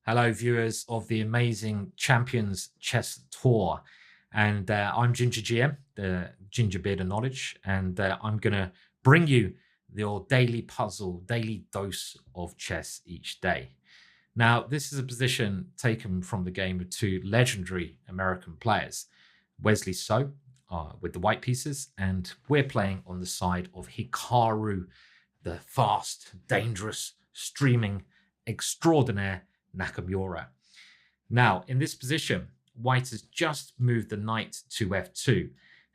Hello, viewers of the amazing Champions Chess Tour. And I'm GingerGM, the Ginger Beard of Knowledge, and I'm going to bring you your daily puzzle, daily dose of chess each day. Now, this is a position taken from the game of two legendary American players, Wesley So with the white pieces, and we're playing on the side of Hikaru, the fast, dangerous, streaming, extraordinaire Nakamura. Now, in this position, white has just moved the knight to f2.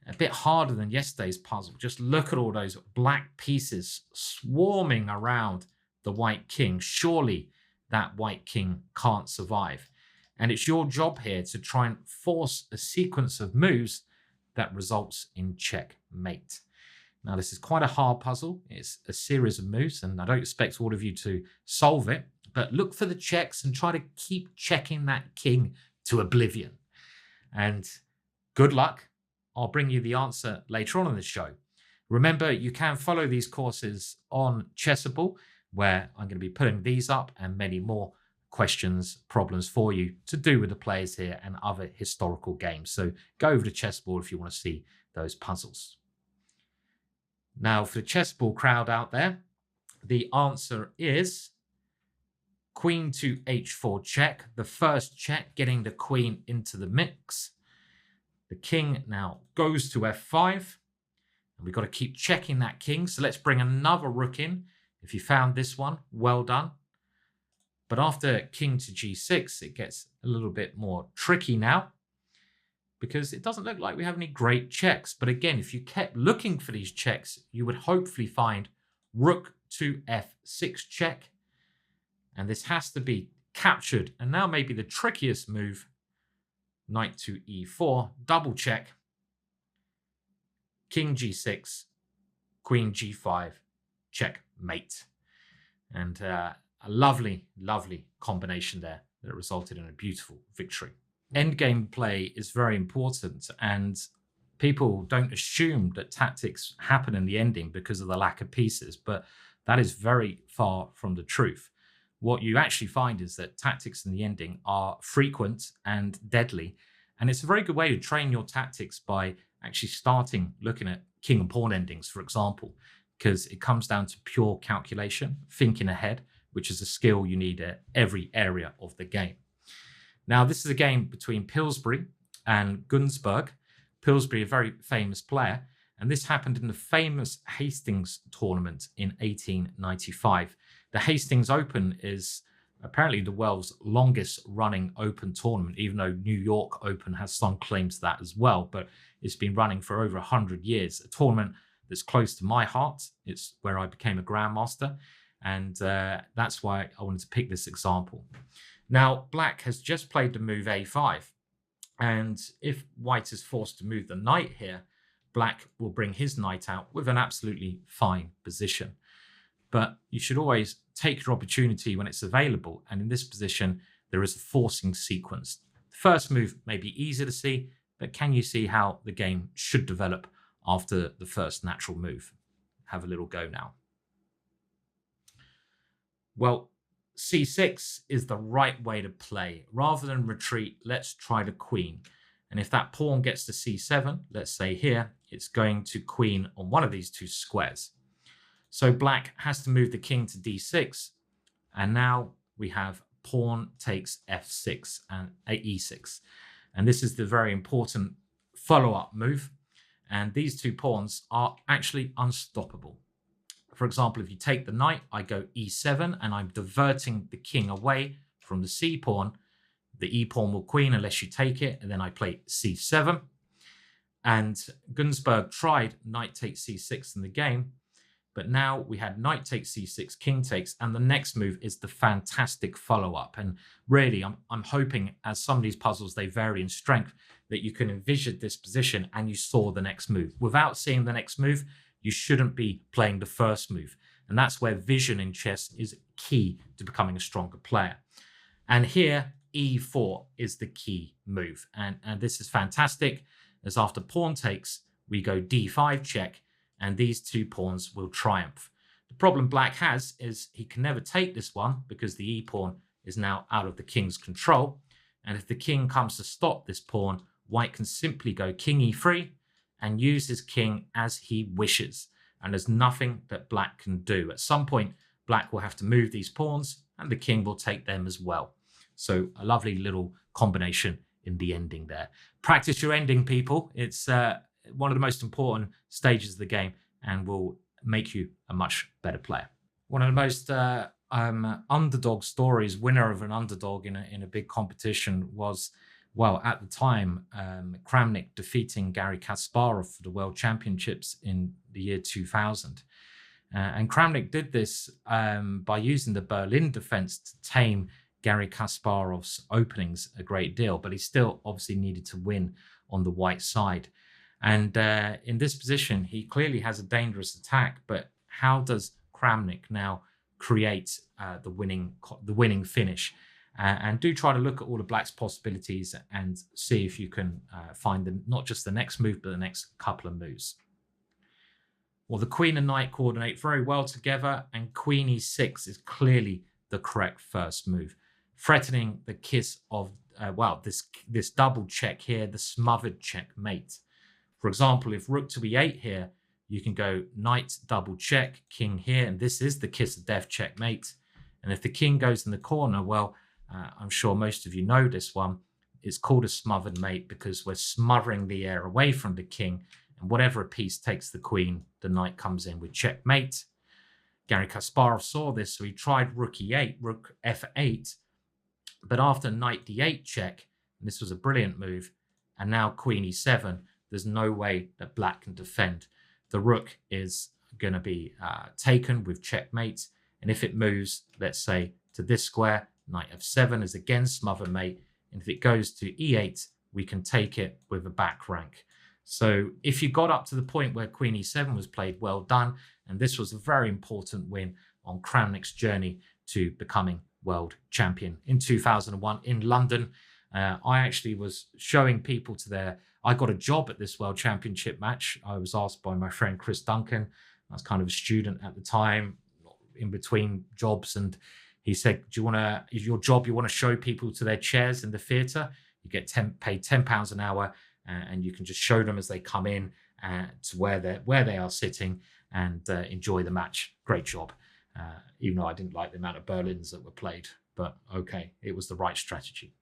A bit harder than yesterday's puzzle. Just look at all those black pieces swarming around the white king. Surely that white king can't survive. And it's your job here to try and force a sequence of moves that results in checkmate. Now, this is quite a hard puzzle. It's a series of moves, and I don't expect all of you to solve it, but look for the checks and try to keep checking that king to oblivion. And good luck. I'll bring you the answer later on in the show. Remember, you can follow these courses on Chessable, where I'm going to be putting these up and many more questions, problems for you to do with the players here and other historical games. So go over to Chessable if you want to see those puzzles. Now, for the chessball crowd out there, the answer is queen to h4 check. The first check, getting the queen into the mix. The king now goes to f5. And we've got to keep checking that king. So let's bring another rook in. If you found this one, well done. But after king to g6, it gets a little bit more tricky now, because it doesn't look like we have any great checks. But again, if you kept looking for these checks, you would hopefully find rook to f6 check. And this has to be captured. And now maybe the trickiest move, knight to e4, double check, king g6, queen g5, checkmate. And a lovely, lovely combination there that resulted in a beautiful victory. Endgame play is very important, and people don't assume that tactics happen in the ending because of the lack of pieces, but that is very far from the truth. What you actually find is that tactics in the ending are frequent and deadly, and it's a very good way to train your tactics by actually starting looking at king and pawn endings, for example, because it comes down to pure calculation, thinking ahead, which is a skill you need at every area of the game. Now, this is a game between Pillsbury and Günzburg. Pillsbury, a very famous player, and this happened in the famous Hastings tournament in 1895. The Hastings Open is apparently the world's longest running open tournament, even though New York Open has some claim to that as well, but it's been running for over 100 years. A tournament that's close to my heart. It's where I became a grandmaster, and that's why I wanted to pick this example. Now, black has just played the move a5, and if white is forced to move the knight here, black will bring his knight out with an absolutely fine position. But you should always take your opportunity when it's available, and in this position, there is a forcing sequence. The first move may be easy to see, but can you see how the game should develop after the first natural move? Have a little go now. Well, c6 is the right way to play. Rather than retreat, let's try the queen. And if that pawn gets to c7, let's say here, it's going to queen on one of these two squares. So black has to move the king to d6. And now we have pawn takes f6 and e6. And this is the very important follow-up move. And these two pawns are actually unstoppable. For example, if you take the knight, I go e7, and I'm diverting the king away from the c pawn. The e pawn will queen unless you take it, and then I play c7. And Günzburg tried knight takes c6 in the game, but now we had knight takes c6, king takes, and the next move is the fantastic follow-up. And really, I'm hoping, as some of these puzzles, they vary in strength, that you can envision this position and you saw the next move. Without seeing the next move, you shouldn't be playing the first move. And that's where vision in chess is key to becoming a stronger player. And here, e4 is the key move. And this is fantastic, as after pawn takes, we go d5 check, and these two pawns will triumph. The problem black has is he can never take this one because the e pawn is now out of the king's control. And if the king comes to stop this pawn, white can simply go king e3 and use his king as he wishes. And there's nothing that black can do. At some point, black will have to move these pawns and the king will take them as well. So a lovely little combination in the ending there. Practice your ending, people. It's one of the most important stages of the game and will make you a much better player. One of the most underdog stories, winner of an underdog in a big competition was, well, at the time, Kramnik defeating Garry Kasparov for the World Championships in the year 2000. And Kramnik did this by using the Berlin defense to tame Garry Kasparov's openings a great deal, but he still obviously needed to win on the white side. And in this position, he clearly has a dangerous attack, but how does Kramnik now create the winning finish? And do try to look at all of black's possibilities and see if you can find not just the next move, but the next couple of moves. Well, the queen and knight coordinate very well together, and queen e6 is clearly the correct first move, threatening the kiss of, this double check here, the smothered checkmate. For example, if rook to e8 here, you can go knight double check, king here, and this is the kiss of death checkmate. And if the king goes in the corner, well, I'm sure most of you know this one. It's called a smothered mate because we're smothering the heir away from the king, and whatever a piece takes the queen, the knight comes in with checkmate. Garry Kasparov saw this, so he tried rook e8, rook f8, but after knight d8 check, and this was a brilliant move, and now queen e7, there's no way that black can defend. The rook is going to be taken with checkmate, and if it moves, let's say, to this square, knight f7 is again smothered mate, and if it goes to e8, we can take it with a back rank. So if you got up to the point where queen e7 was played, well done, and this was a very important win on Kramnik's journey to becoming world champion in 2001 in London. I actually was showing people to I got a job at this world championship match. I was asked by my friend Chris Duncan. I was kind of a student at the time, in between jobs, and he said, is your job you want to show people to their chairs in the theatre? You get paid £10 an hour, and you can just show them as they come in to where they are sitting and enjoy the match. Great job. Even though I didn't like the amount of Berlins that were played, but okay, it was the right strategy.